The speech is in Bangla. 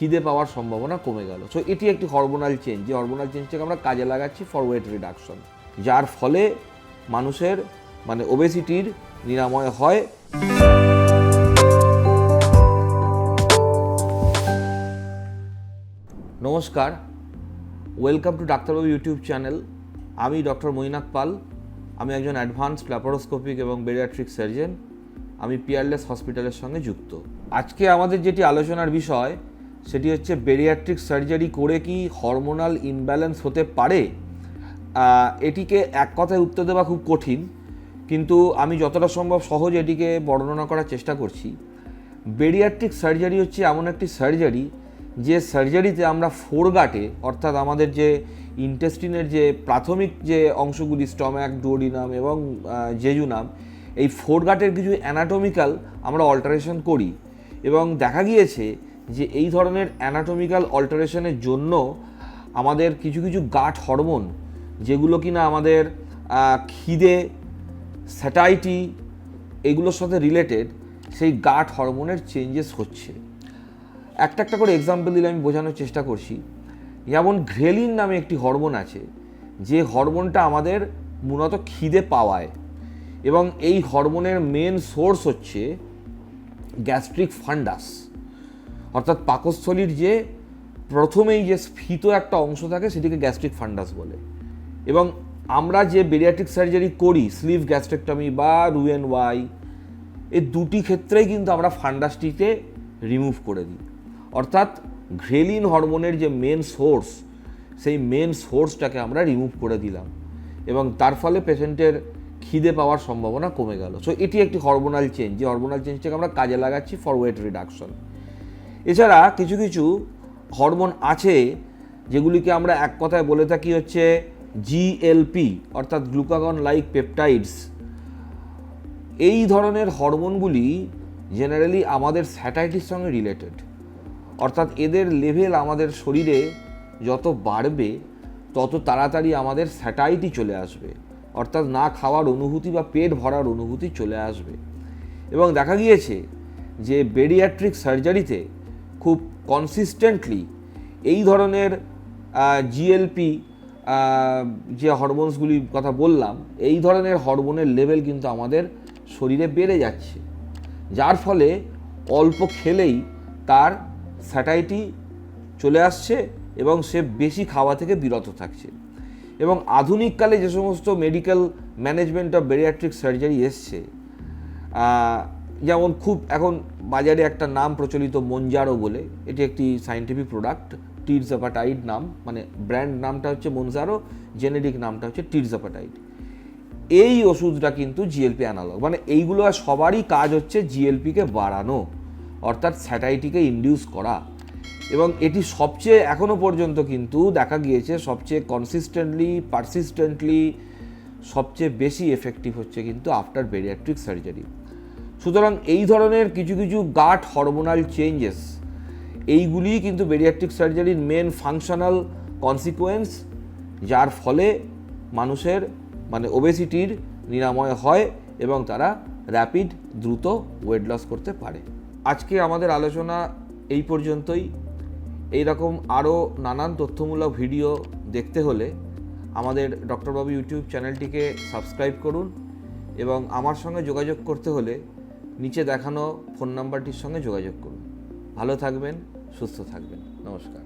খিদে পাওয়ার সম্ভাবনা কমে গেল। সো এটি একটি হরমোনাল চেঞ্জ, যে হরমোনাল চেঞ্জটাকে আমরা কাজে লাগাচ্ছি ফর ওয়েট রিডাকশন, যার ফলে মানুষের ওবেসিটির নিরাময় হয়। নমস্কার, ওয়েলকাম টু ডাক্তারবাবু ইউটিউব চ্যানেল। আমি ডক্টর মৈনাক পাল। আমি একজন অ্যাডভান্সড ল্যাপারোস্কোপিক এবং বেরিয়াট্রিক সার্জন। আমি পিয়ারলেস হসপিটালের সঙ্গে যুক্ত। আজকে আমাদের যেটি আলোচনার বিষয় সেটি হচ্ছে বেরিয়াট্রিক সার্জারি করে কি হরমোনাল ইমব্যালেন্স হতে পারে। এটিকে এক কথায় উত্তর দেওয়া খুব কঠিন, কিন্তু আমি যতটা সম্ভব সহজ এটিকে বর্ণনা করার চেষ্টা করছি। বেরিয়াট্রিক সার্জারি হচ্ছে এমন একটি সার্জারি যে সার্জারিতে আমরা ফোরগাটে, অর্থাৎ আমাদের যে ইন্টেস্টিনের যে প্রাথমিক যে অংশগুলি স্টম্যাক, ডুওডিনাম এবং জেজুনাম, এই ফোরগাটের কিছু অ্যানাটমিক্যাল আমরা অল্টারেশন করি। এবং দেখা গিয়েছে যে এই ধরনের অ্যানাটমিক্যাল অল্টারেশনের জন্য আমাদের কিছু কিছু গাট হরমোন, যেগুলো কিনা আমাদের খিদে, স্যাটাইটি এগুলোর সাথে রিলেটেড, সেই গাট হরমোনের চেঞ্জেস হচ্ছে। একটা একটা করে এক্সাম্পল দিলে আমি বোঝানোর চেষ্টা করছি। যেমন ঘ্রেলিন নামে একটি হরমোন আছে, যে হরমোনটা আমাদের মূলত খিদে পাওয়ায়, এবং এই হরমোনের মেন সোর্স হচ্ছে গ্যাস্ট্রিক ফান্ডাস, অর্থাৎ পাকস্থলীর যে প্রথমেই যে স্ফীত একটা অংশ থাকে সেটিকে গ্যাস্ট্রিক ফান্ডাস বলে। এবং আমরা যে বেরিয়াট্রিক সার্জারি করি, স্লিভ গ্যাস্ট্রেক্টমি বা রুএনওয়াই, এই দুটি ক্ষেত্রেই কিন্তু আমরা ফান্ডাসটিকে রিমুভ করে দিই। অর্থাৎ ঘ্রেলিন হরমোনের যে মেন সোর্স, সেই মেন সোর্সটাকে আমরা রিমুভ করে দিলাম, এবং তার ফলে পেশেন্টের খিদে পাওয়ার সম্ভাবনা কমে গেল। সো এটি একটি হরমোনাল চেঞ্জ, যে হরমোনাল চেঞ্জটাকে আমরা কাজে লাগাচ্ছি ফর ওয়েট রিডাকশন। এছাড়া কিছু কিছু হরমোন আছে যেগুলিকে আমরা এক কথায় বলে থাকি হচ্ছে জিএলপি, অর্থাৎ গ্লুকাগন লাইক পেপটাইডস। এই ধরনের হরমোনগুলি জেনারেলি আমাদের স্যাটাইটির সঙ্গে রিলেটেড, অর্থাৎ এদের লেভেল আমাদের শরীরে যত বাড়বে তত তাড়াতাড়ি আমাদের স্যাটাইটি চলে আসবে, অর্থাৎ না খাওয়ার অনুভূতি বা পেট ভরার অনুভূতি চলে আসবে। এবং দেখা গিয়েছে যে বেরিয়াট্রিক সার্জারিতে খুব কনসিস্টেন্টলি এই ধরনের জিএলপি যে হরমোনসগুলির কথা বললাম, এই ধরনের হরমোনের লেভেল কিন্তু আমাদের শরীরে বেড়ে যাচ্ছে, যার ফলে অল্প খেলেই তার স্যাটাইটি চলে আসছে এবং সে বেশি খাওয়া থেকে বিরত থাকছে। এবং আধুনিককালে যে সমস্ত medical management of bariatric surgery এসছে, যেমন খুব এখন বাজারে একটা নাম প্রচলিত মনজারো বলে, এটি একটি সায়েন্টিফিক প্রোডাক্ট, টিরজাপাটাইড নাম, ব্র্যান্ড নামটা হচ্ছে মনজারো, জেনেরিক নামটা হচ্ছে টিরজাপাটাইড। এই ওষুধটা কিন্তু জিএলপি অ্যানালগ, এইগুলো সবারই কাজ হচ্ছে জিএলপিকে বাড়ানো, অর্থাৎ স্যাটাইটিকে ইনডিউস করা। এবং এটি সবচেয়ে এখনও পর্যন্ত কিন্তু দেখা গিয়েছে সবচেয়ে কনসিস্টেন্টলি, পারসিস্টেন্টলি সবচেয়ে বেশি এফেক্টিভ হচ্ছে কিন্তু আফটার বেরিয়াট্রিক সার্জারি। সুতরাং এই ধরনের কিছু কিছু গাট হরমোনাল চেঞ্জেস, এইগুলি কিন্তু বেরিয়াট্রিক সার্জারির মেন ফাংশনাল কনসিকুয়েন্স, যার ফলে মানুষের ওবেসিটির নিরাময় হয় এবং তারা র্যাপিড, দ্রুত ওয়েট লস করতে পারে। আজকে আমাদের আলোচনা এই পর্যন্তই। এই রকম আরও নানান তথ্যমূলক ভিডিও দেখতে হলে আমাদের ডক্টরবাবু ইউটিউব চ্যানেলটিকে সাবস্ক্রাইব করুন, এবং আমার সঙ্গে যোগাযোগ করতে হলে নিচে দেখানো ফোন নাম্বারটির সঙ্গে যোগাযোগ করুন। ভালো থাকবেন, সুস্থ থাকবেন। নমস্কার।